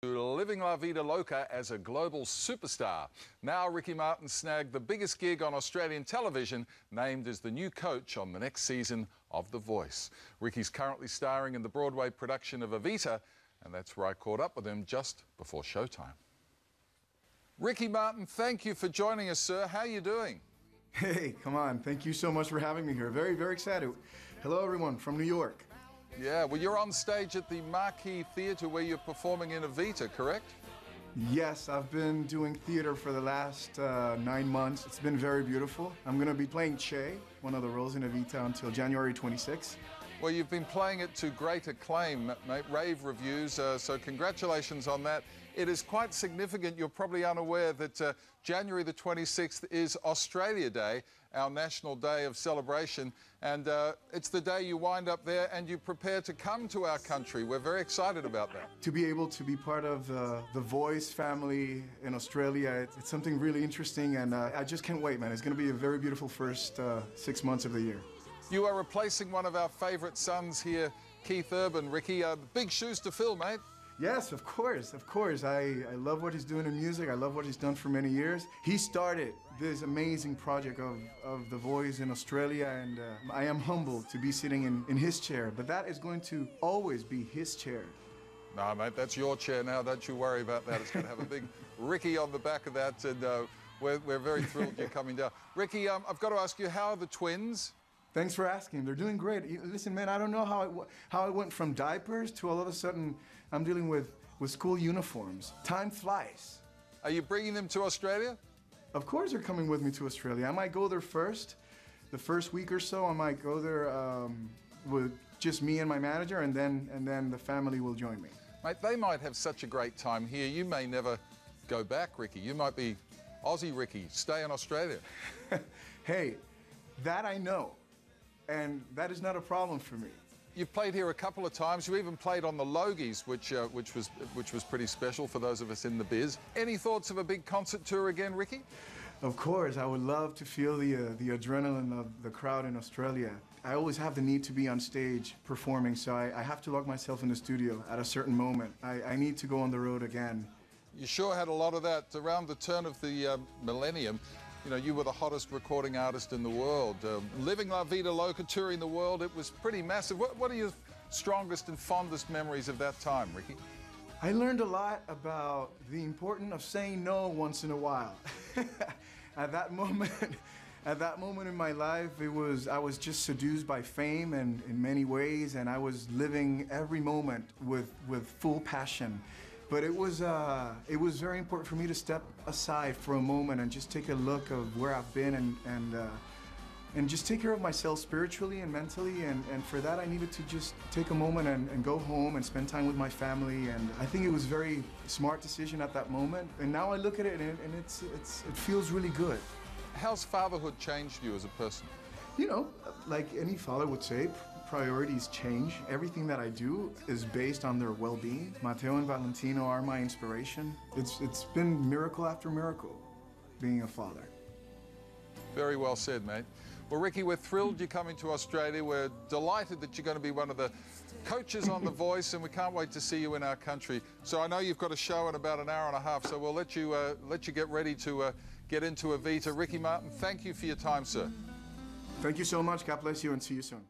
Living La Vida Loca as a global superstar. Now Ricky Martin snagged the biggest gig on Australian television, named as the new coach on the next season of The Voice. Ricky's currently starring in the Broadway production of Evita, and that's where I caught up with him just before showtime. Ricky Martin, thank you for joining us, sir. How are you doing? Hey, come on. Thank you so much for having me here. Very, very excited. Hello, everyone from New York. Yeah, well, you're on stage at the Marquee Theatre where you're performing in Evita, correct? Yes, I've been doing theater for the last 9 months. It's been very beautiful. I'm going to be playing Che, one of the roles in Evita, until January 26th. Well, you've been playing it to great acclaim, mate, rave reviews, so congratulations on that. It is quite significant. You're probably unaware that January the 26th is Australia Day, our national day of celebration, and it's the day you wind up there and you prepare to come to our country. We're very excited about that. To be able to be part of the Voice family in Australia, it's something really interesting, and I just can't wait, man. It's going to be a very beautiful first 6 months of the year. You are replacing one of our favourite sons here, Keith Urban. Ricky, big shoes to fill, mate. Yes, of course, of course. I love what he's doing in music. I love what he's done for many years. He started this amazing project of The Voice in Australia, and I am humbled to be sitting in his chair, but that is going to always be his chair. No, mate, that's your chair now. Don't you worry about that. It's going to have a big Ricky on the back of that, and we're very thrilled you're coming down. Ricky, I've got to ask you, how are the twins? Thanks for asking. They're doing great. Listen, man, I don't know how it went from diapers to all of a sudden I'm dealing with school uniforms. Time flies. Are you bringing them to Australia? Of course they're coming with me to Australia. I might go there first. The first week or so, I might go there with just me and my manager, and then the family will join me. Mate, they might have such a great time here. You may never go back, Ricky. You might be Aussie Ricky, stay in Australia. Hey, that I know. And that is not a problem for me. You've played here a couple of times. You even played on the Logies, which was pretty special for those of us in the biz. Any thoughts of a big concert tour again, Ricky? Of course, I would love to feel the adrenaline of the crowd in Australia. I always have the need to be on stage performing, so I have to lock myself in the studio at a certain moment. I need to go on the road again. You sure had a lot of that around the turn of the millennium. You know, you were the hottest recording artist in the world. Living La Vida Loca, touring the world, it was pretty massive. What are your strongest and fondest memories of that time, Ricky? I learned a lot about the importance of saying no once in a while. At that moment in my life, I was just seduced by fame and in many ways, and I was living every moment with full passion. But it was very important for me to step aside for a moment and just take a look of where I've been and just take care of myself spiritually and mentally. And for that, I needed to just take a moment and go home and spend time with my family. And I think it was a very smart decision at that moment. And now I look at it and it feels really good. How's fatherhood changed you as a person? You know, like any father would say, priorities change. Everything that I do is based on their well-being. Mateo and Valentino are my inspiration. It's been miracle after miracle being a father. Very well said, mate. Well, Ricky, we're thrilled you're coming to Australia. We're delighted that you're going to be one of the coaches on The Voice, and we can't wait to see you in our country. So I know you've got a show in about an hour and a half, so we'll let you get ready to get into Evita. Ricky Martin, thank you for your time, sir. Thank you so much. God bless you, and see you soon.